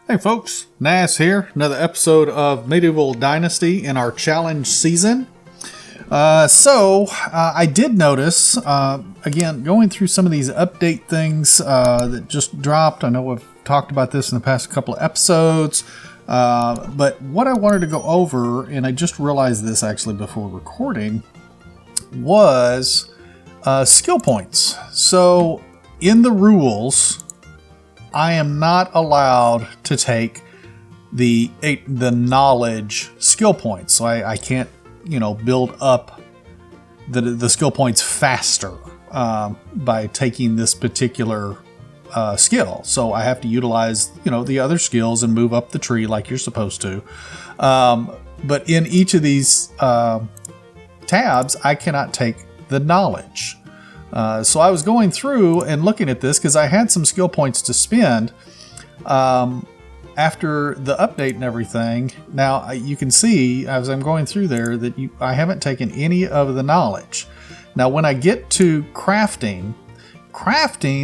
Hey folks, Nas here. Another episode of Medieval Dynasty in our challenge season. I did notice, again, going through some of these update things that just dropped. I know I've talked about this in the past couple of episodes, but what I wanted to go over, and I just realized this actually before recording, was skill points. So in the rules, I am not allowed to take the knowledge skill points. So I can't, build up the skill points faster by taking this particular skill. So I have to utilize, the other skills and move up the tree like you're supposed to. But in each of these tabs, I cannot take the knowledge. So I was going through and looking at this because I had some skill points to spend after the update and everything. Now you can see as I'm going through there that I haven't taken any of the knowledge. Now when I get to crafting,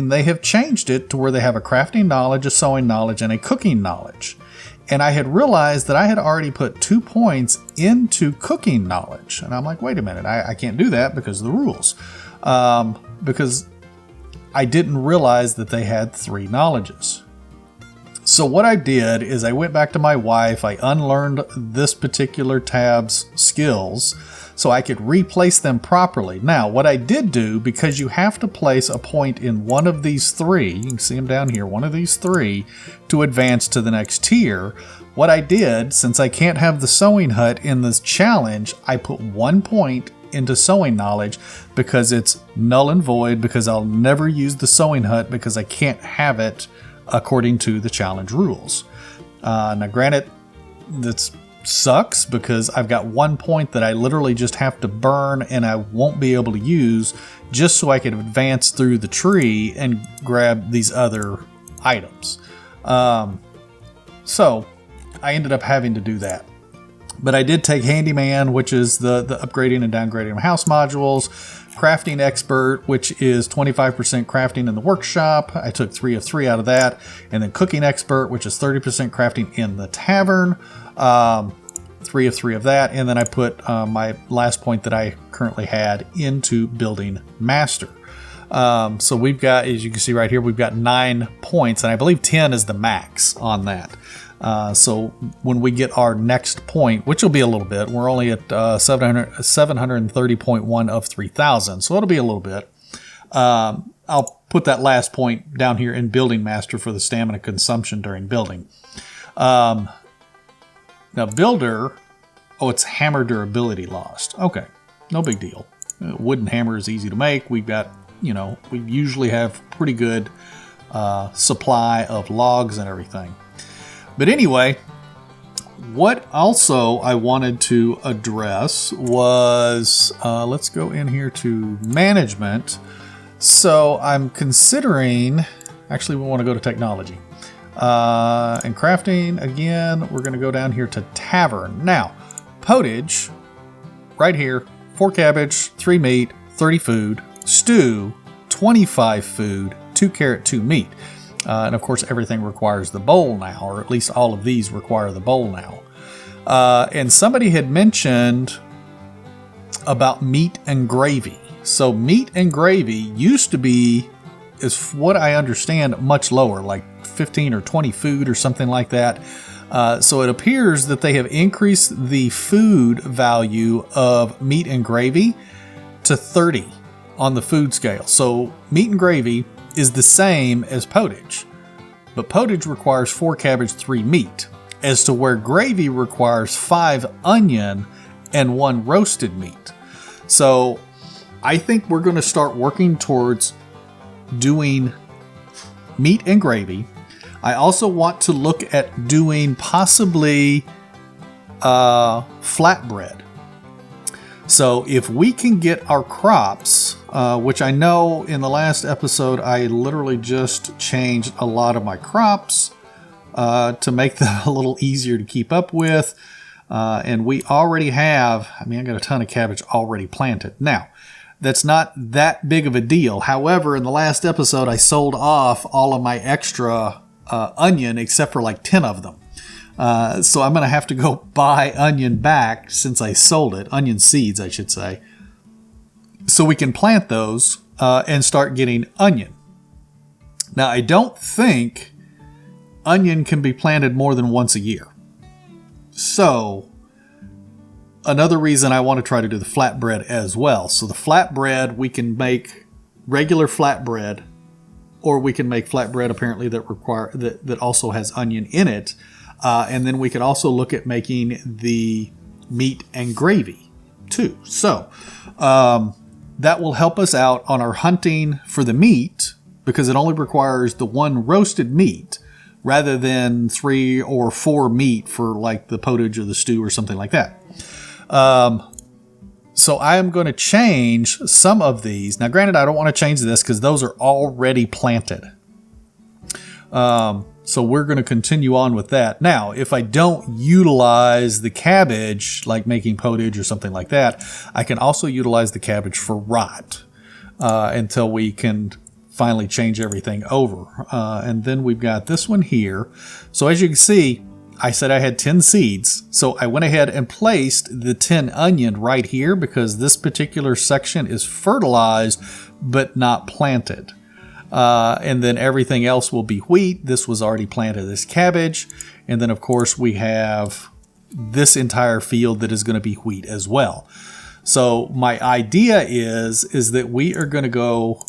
they have changed it to where they have a crafting knowledge, a sewing knowledge, and a cooking knowledge. And I had realized that I had already put 2 points into cooking knowledge. And I'm like, wait a minute, I can't do that because of the rules. Because I didn't realize that they had 3 knowledges. So what I did is I went back to my wife, I unlearned this particular tab's skills so I could replace them properly. Now, what I did do, because you have to place a point in one of these 3, you can see them down here, one of these 3, to advance to the next tier. What I did, since I can't have the sewing hut in this challenge, I put 1 point into sewing knowledge because it's null and void, because I'll never use the sewing hut because I can't have it according to the challenge rules. Now granted, that sucks because I've got 1 point that I literally just have to burn and I won't be able to use just so I can advance through the tree and grab these other items. So I ended up having to do that. But I did take Handyman, which is the upgrading and downgrading of house modules. Crafting Expert, which is 25% crafting in the workshop. I took 3 of 3 out of that. And then Cooking Expert, which is 30% crafting in the tavern. 3 of 3 of that. And then I put my last point that I currently had into Building Master. So we've got, as you can see right here, we've got 9 points. And I believe 10 is the max on that. So when we get our next point, which will be a little bit, we're only at 730.1 of 3,000, so it'll be a little bit. I'll put that last point down here in Building Master for the stamina consumption during building. Now Builder, it's hammer durability lost. Okay, no big deal. Wooden hammer is easy to make. We've got, we usually have pretty good supply of logs and everything. But anyway, what also I wanted to address was, let's go in here to management. So I'm considering, actually we want to go to technology. And crafting, again, we're going to go down here to tavern. Now, potage, right here, 4 cabbage, 3 meat, 30 food, stew, 25 food, 2 carrot, 2 meat. And of course, everything requires the bowl now, or at least all of these require the bowl now. And somebody had mentioned about meat and gravy. So meat and gravy used to be, is what I understand, much lower, like 15 or 20 food or something like that. So it appears that they have increased the food value of meat and gravy to 30 on the food scale. So meat and gravy is the same as potage, but potage requires 4 cabbage, 3 meat, as to where gravy requires 5 onion and 1 roasted meat. So I think we're going to start working towards doing meat and gravy. I also want to look at doing possibly flatbread. So if we can get our crops, which I know in the last episode, I literally just changed a lot of my crops to make them a little easier to keep up with. And we already have, I got a ton of cabbage already planted. Now, that's not that big of a deal. However, in the last episode, I sold off all of my extra onion except for like 10 of them. So I'm going to have to go buy onion back since I sold it. Onion seeds, I should say. So we can plant those and start getting onion. Now, I don't think onion can be planted more than once a year. So another reason I want to try to do the flatbread as well. So the flatbread, we can make regular flatbread, or we can make flatbread apparently that also has onion in it. And then we can also look at making the meat and gravy too. So that will help us out on our hunting for the meat, because it only requires the one roasted meat rather than 3 or 4 meat for like the potage or the stew or something like that. So I am going to change some of these. Now, granted, I don't want to change this because those are already planted. So we're going to continue on with that. Now, if I don't utilize the cabbage, like making potage or something like that, I can also utilize the cabbage for rot until we can finally change everything over. And then we've got this one here. So as you can see, I said I had 10 seeds. So I went ahead and placed the 10 onion right here because this particular section is fertilized but not planted. And then everything else will be wheat. This was already planted as cabbage. And then, of course, we have this entire field that is going to be wheat as well. So my idea is that we are going to go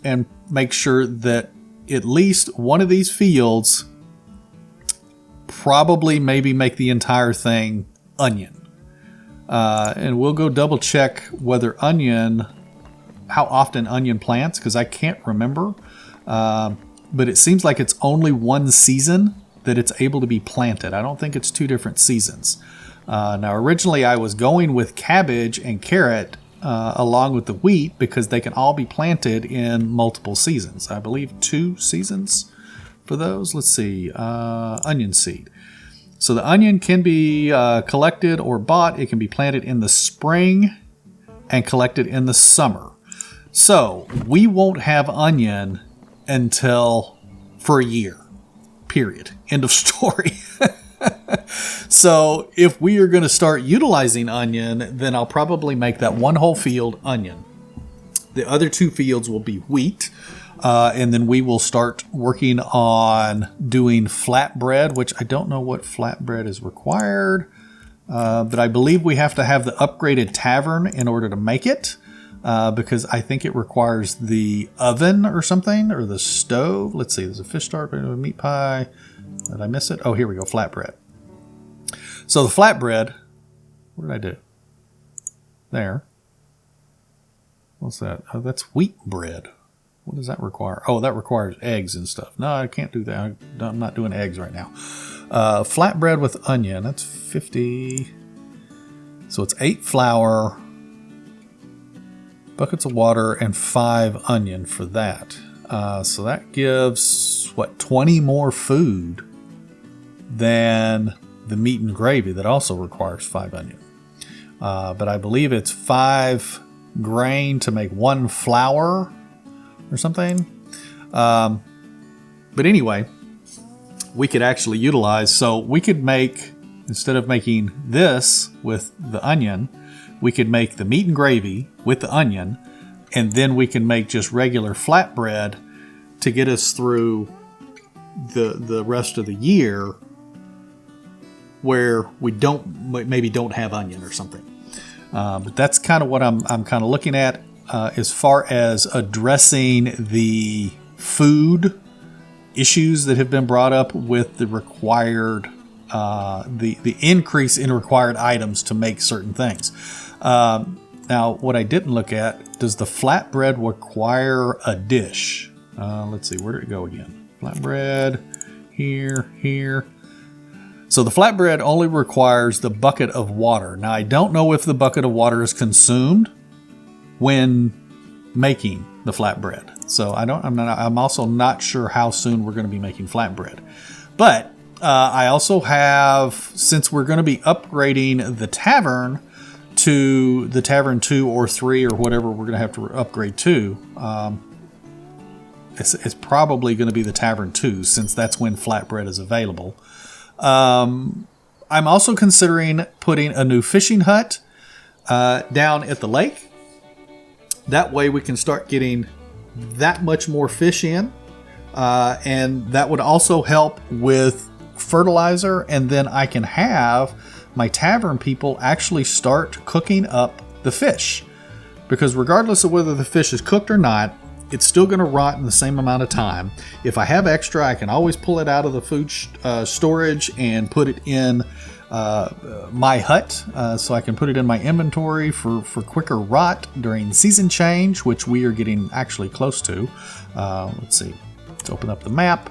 and make sure that at least one of these fields, probably maybe make the entire thing onion. And we'll go double check whether how often onion plants, because I can't remember. But it seems like it's only one season that it's able to be planted. I don't think it's 2 different seasons. Now, originally I was going with cabbage and carrot along with the wheat because they can all be planted in multiple seasons. I believe 2 seasons for those. Let's see, onion seed. So the onion can be collected or bought. It can be planted in the spring and collected in the summer. So we won't have onion until for a year, period. End of story. So if we are going to start utilizing onion, then I'll probably make that one whole field onion. The other 2 fields will be wheat. And then we will start working on doing flatbread, which I don't know what flatbread is required. But I believe we have to have the upgraded tavern in order to make it. Because I think it requires the oven or something, or the stove. Let's see, there's a fish tart, a meat pie. Did I miss it? Oh, here we go, flatbread. So the flatbread, what did I do? There. What's that? Oh, that's wheat bread. What does that require? Oh, that requires eggs and stuff. No, I can't do that. I'm not doing eggs right now. Flatbread with onion, that's 50. So it's 8 flour, buckets of water, and 5 onion for that. So that gives, 20 more food than the meat and gravy that also requires 5 onion. But I believe it's 5 grain to make 1 flour or something. But anyway, we could actually utilize, so we could make, instead of making this with the onion, we could make the meat and gravy with the onion, and then we can make just regular flatbread to get us through the rest of the year where we maybe don't have onion or something. But that's kind of what I'm kind of looking at as far as addressing the food issues that have been brought up with the required the increase in required items to make certain things. Now, what I didn't look at, does the flatbread require a dish? Let's see, where did it go again? Flatbread, here. So the flatbread only requires the bucket of water. Now, I don't know if the bucket of water is consumed when making the flatbread. So I'm also not sure how soon we're going to be making flatbread. But I also have, since we're going to be upgrading the tavern to the tavern 2 or 3 or whatever we're going to have to upgrade to, it's probably going to be the Tavern 2, since that's when flatbread is available. I'm also considering putting a new fishing hut down at the lake. That way we can start getting that much more fish in. And that would also help with fertilizer. And then I can have my tavern people actually start cooking up the fish. Because regardless of whether the fish is cooked or not, it's still going to rot in the same amount of time. If I have extra, I can always pull it out of the food storage and put it in my hut, so I can put it in my inventory for quicker rot during season change, which we are getting actually close to. Let's see. Let's open up the map.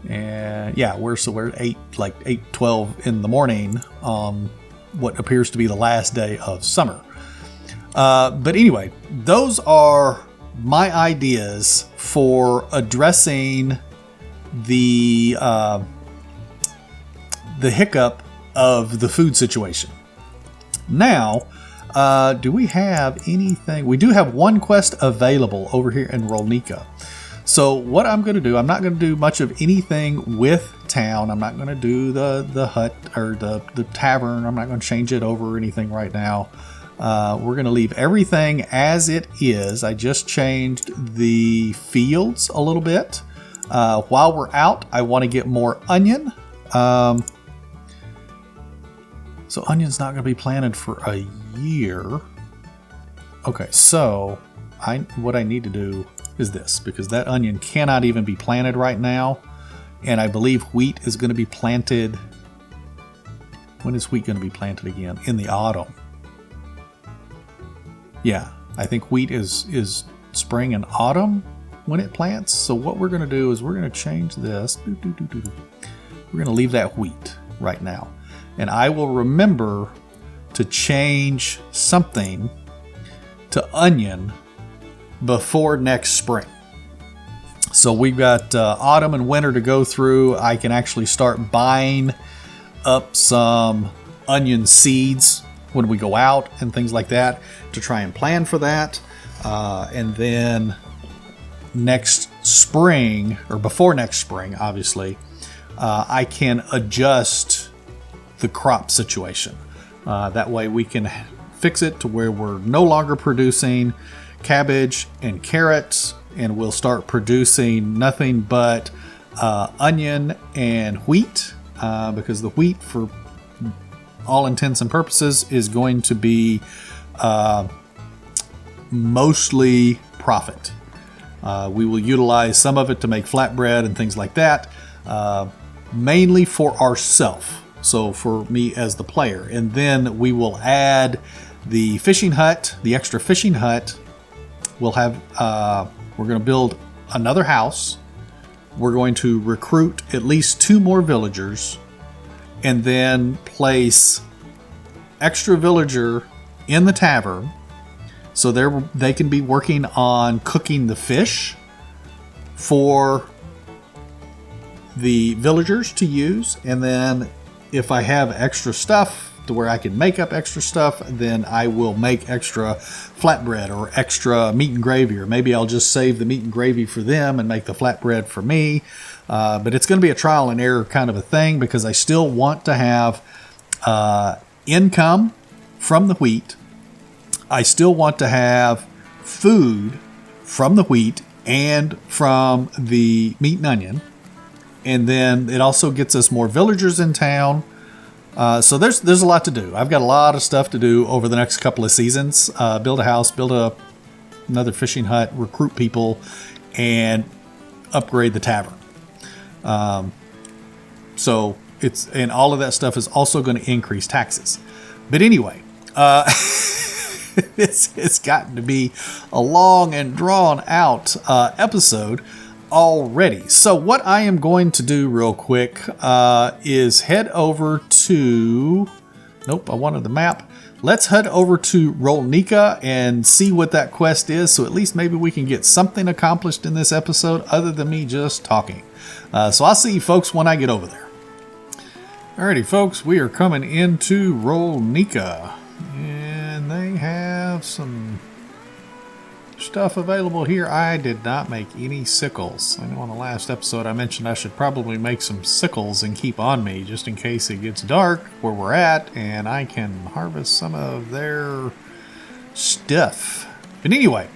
And yeah, we're 8:12 in the morning on what appears to be the last day of summer. But anyway, those are my ideas for addressing the hiccup of the food situation. Now, do we have anything? We do have one quest available over here in Rolnica. So what I'm going to do, I'm not going to do much of anything with town. I'm not going to do the hut or the tavern. I'm not going to change it over or anything right now. We're going to leave everything as it is. I just changed the fields a little bit. While we're out, I want to get more onion. So onion's not going to be planted for a year. Okay, so what I need to do is this, because that onion cannot even be planted right now. And I believe wheat is going to be planted. When is wheat going to be planted again? In the autumn. Yeah, I think wheat is spring and autumn when it plants. So what we're going to do is we're going to change this. We're going to leave that wheat right now. And I will remember to change something to onion before next spring. So we've got autumn and winter to go through. I can actually start buying up some onion seeds when we go out and things like that to try and plan for that. And then next spring, or before next spring, obviously, I can adjust the crop situation. That way we can fix it to where we're no longer producing cabbage and carrots, and we'll start producing nothing but onion and wheat, because the wheat, for all intents and purposes, is going to be mostly profit. We will utilize some of it to make flatbread and things like that, mainly for ourselves. So for me as the player. And then we will add the fishing hut, the extra fishing hut. We'll have, we're going to build another house. We're going to recruit at least 2 more villagers, and then place extra villager in the tavern, so they can be working on cooking the fish for the villagers to use. And then if I have extra stuff to where I can make up extra stuff, then I will make extra flatbread or extra meat and gravy, or maybe I'll just save the meat and gravy for them and make the flatbread for me. But it's going to be a trial and error kind of a thing, because I still want to have income from the wheat. I still want to have food from the wheat and from the meat and onion. And then it also gets us more villagers in town. So there's a lot to do. I've got a lot of stuff to do over the next couple of seasons. Build a house, build another fishing hut, recruit people, and upgrade the tavern. So and all of that stuff is also going to increase taxes. But anyway, it's gotten to be a long and drawn out episode already. So what I am going to do real quick is head over to... Nope, I wanted the map. Let's head over to Rolnica and see what that quest is, so at least maybe we can get something accomplished in this episode other than me just talking. So I'll see you folks when I get over there. Alrighty folks, we are coming into Rolnica, and they have some stuff available here. I did not make any sickles. I know on the last episode I mentioned I should probably make some sickles and keep on me just in case it gets dark where we're at and I can harvest some of their stuff. But anyway,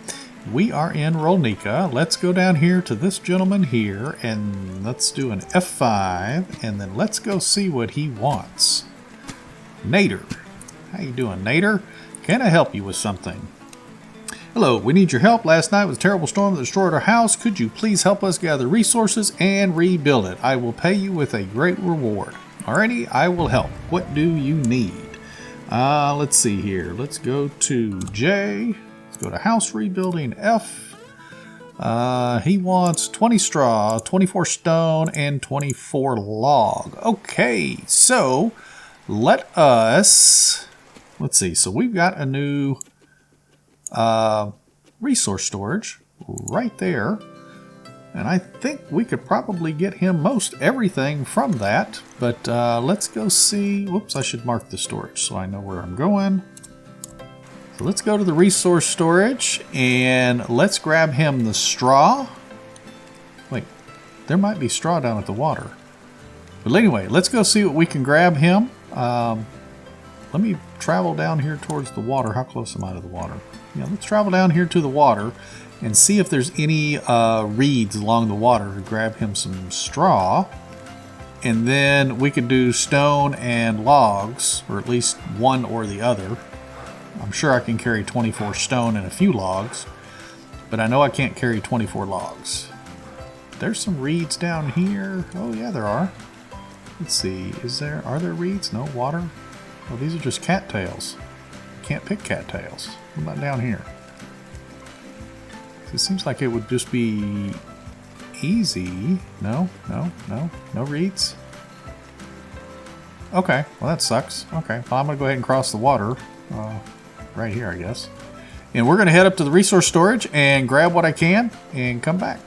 we are in Rolnica. Let's go down here to this gentleman here and let's do an F5 and then let's go see what he wants. Nader. How you doing, Nader? Can I help you with something? Hello, we need your help. Last night was a terrible storm that destroyed our house. Could you please help us gather resources and rebuild it? I will pay you with a great reward. Alrighty, I will help. What do you need? Let's see here. Let's go to J. Let's go to house rebuilding F. He wants 20 straw, 24 stone, and 24 log. Okay, so let us... Let's see. So we've got a new... resource storage right there, and I think we could probably get him most everything from that, but let's go see. Whoops, I should mark the storage so I know where I'm going. So let's go to the resource storage and let's grab him the straw. Wait, there might be straw down at the water, but anyway, let's go see what we can grab him. Let me travel down here towards the water. How close am I to the water? Yeah, let's travel down here to the water and see if there's any reeds along the water to grab him some straw. And then we could do stone and logs, or at least one or the other. I'm sure I can carry 24 stone and a few logs, but I know I can't carry 24 logs. There's some reeds down here. Oh yeah, there are. Let's see, are there reeds? No, water? Oh, these are just cattails. Can't pick cattails. What about down here? It seems like it would just be easy. No reeds. Okay, well that sucks. Okay, well I'm gonna go ahead and cross the water right here, I guess. And we're gonna head up to the resource storage and grab what I can and come back.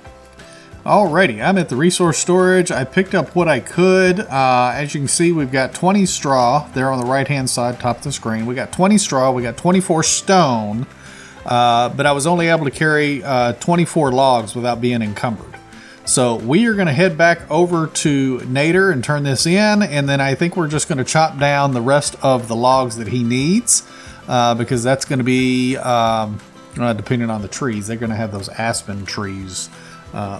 Alrighty, I'm at the resource storage. I picked up what I could. As you can see, we've got 20 straw there on the right-hand side, top of the screen. We got 20 straw, we got 24 stone, but I was only able to carry 24 logs without being encumbered. So we are going to head back over to Nader and turn this in, and then I think we're just going to chop down the rest of the logs that he needs, because that's going to be, depending on the trees, they're going to have those aspen trees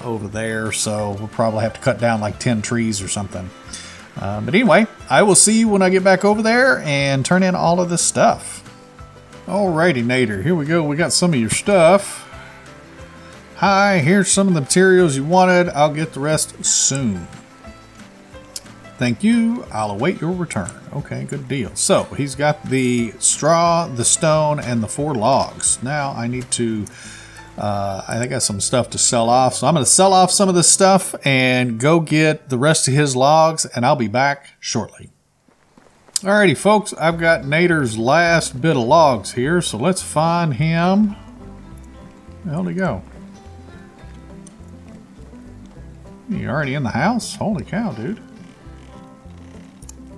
over there, so we'll probably have to cut down like 10 trees or something. But anyway, I will see you when I get back over there and turn in all of this stuff. Alrighty, Nader, here we go. We got some of your stuff. Hi, here's some of the materials you wanted. I'll get the rest soon. Thank you. I'll await your return. Okay, good deal. So he's got the straw, the stone, and the 4 logs. Now I need to I think I got some stuff to sell off, so I'm going to sell off some of this stuff and go get the rest of his logs, and I'll be back shortly. Alrighty, folks, I've got Nader's last bit of logs here, so let's find him. Where the hell did he go? You already in the house? Holy cow, dude.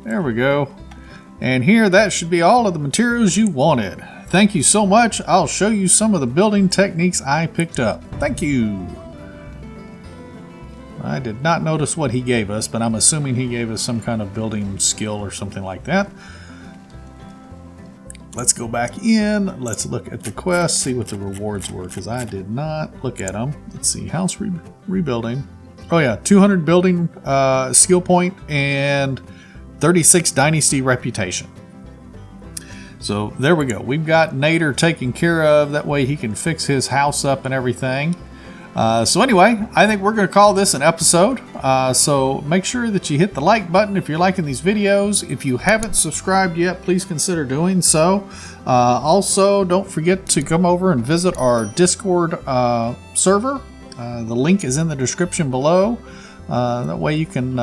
There we go. And here, that should be all of the materials you wanted. Thank you so much. I'll show you some of the building techniques I picked up. Thank you. I did not notice what he gave us, but I'm assuming he gave us some kind of building skill or something like that. Let's go back in. Let's look at the quest, see what the rewards were, because I did not look at them. Let's see, house rebuilding. Oh yeah, 200 building skill point and 36 dynasty reputation. So there we go. We've got Nader taken care of. That way he can fix his house up and everything. So anyway, I think we're going to call this an episode. So make sure that you hit the like button if you're liking these videos. If you haven't subscribed yet, please consider doing so. Also, don't forget to come over and visit our Discord server. The link is in the description below. That way you can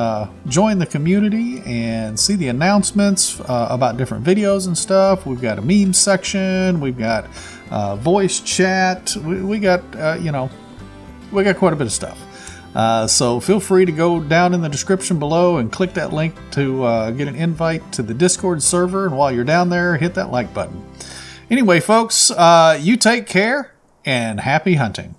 join the community and see the announcements about different videos and stuff. We've got a meme section. We've got voice chat. We got, we got quite a bit of stuff. So feel free to go down in the description below and click that link to get an invite to the Discord server. And while you're down there, hit that like button. Anyway, folks, you take care and happy hunting.